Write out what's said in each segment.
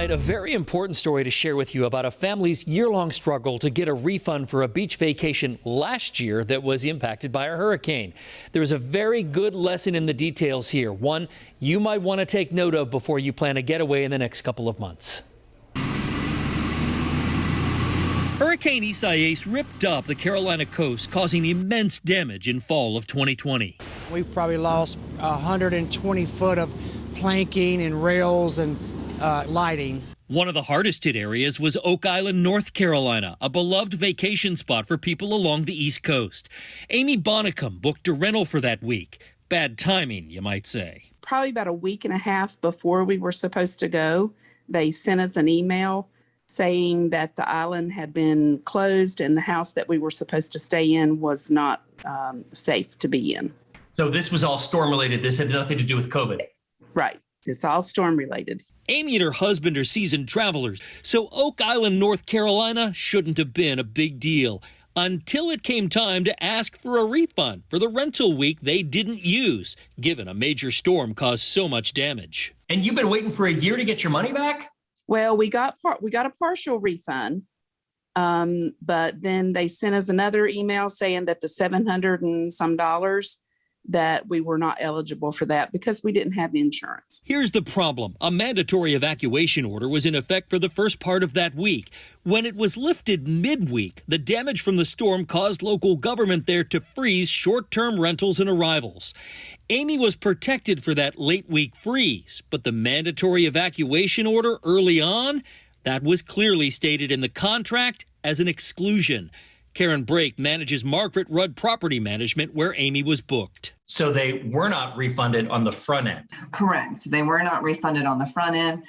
A very important story to share with you about a family's year-long struggle to get a refund for a beach vacation last year that was impacted by a hurricane. There's a very good lesson in the details here, one you might want to take note of before you plan a getaway in the next couple of months. Hurricane Isaias ripped up the Carolina coast, causing immense damage in fall of 2020. We've probably lost 120 foot of planking and rails and lighting. One of the hardest hit areas was Oak Island, North Carolina, a beloved vacation spot for people along the East Coast. Amy Bonnicum booked a rental for that week. Bad timing, you might say. Probably about a week and a half before we were supposed to go, they sent us an email saying that the island had been closed and the house that we were supposed to stay in was not safe to be in. So this was all storm related. This had nothing to do with COVID. Right. It's all storm related. Amy and her husband are seasoned travelers, so Oak Island, North Carolina shouldn't have been a big deal until it came time to ask for a refund for the rental week they didn't use, given a major storm caused so much damage. And you've been waiting for a year to get your money back? Well, we got a partial refund, but then they sent us another email saying that the $700 and some that we were not eligible for that because we didn't have insurance. Here's the problem. A mandatory evacuation order was in effect for the first part of that week. When it was lifted midweek, the damage from the storm caused local government there to freeze short-term rentals and arrivals. Amy was protected for that late week freeze, but the mandatory evacuation order early on, that was clearly stated in the contract as an exclusion. Karen Brake manages Margaret Rudd Property Management, where Amy was booked. So they were not refunded on the front end? Correct. They were not refunded on the front end.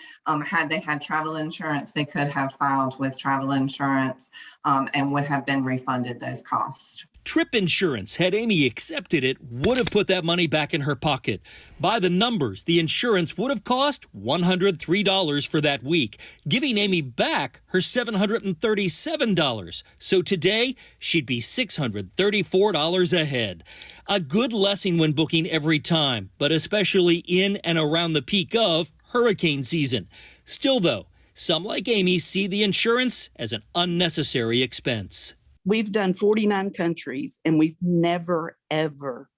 Had they had travel insurance, they could have filed with travel insurance and would have been refunded those costs. Trip insurance, had Amy accepted it, would have put that money back in her pocket. By the numbers, the insurance would have cost $103 for that week, giving Amy back her $737. So today, she'd be $634 ahead. A good lesson when booking every time, but especially in and around the peak of hurricane season. Still, though, some like Amy see the insurance as an unnecessary expense. We've done 49 countries and we've never, ever,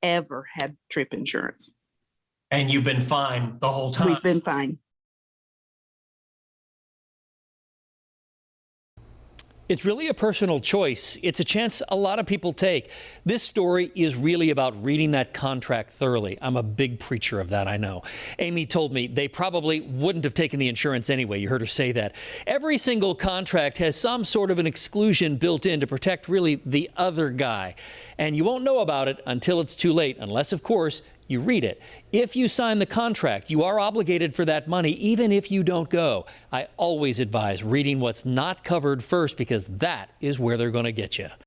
ever had trip insurance. And you've been fine the whole time? We've been fine. It's really a personal choice. It's a chance a lot of people take. This story is really about reading that contract thoroughly. I'm a big preacher of that, I know. Amy told me they probably wouldn't have taken the insurance anyway. You heard her say that. Every single contract has some sort of an exclusion built in to protect really the other guy. And you won't know about it until it's too late, unless, of course, you read it. If you sign the contract, you are obligated for that money, even if you don't go. I always advise reading what's not covered first, because that is where they're going to get you.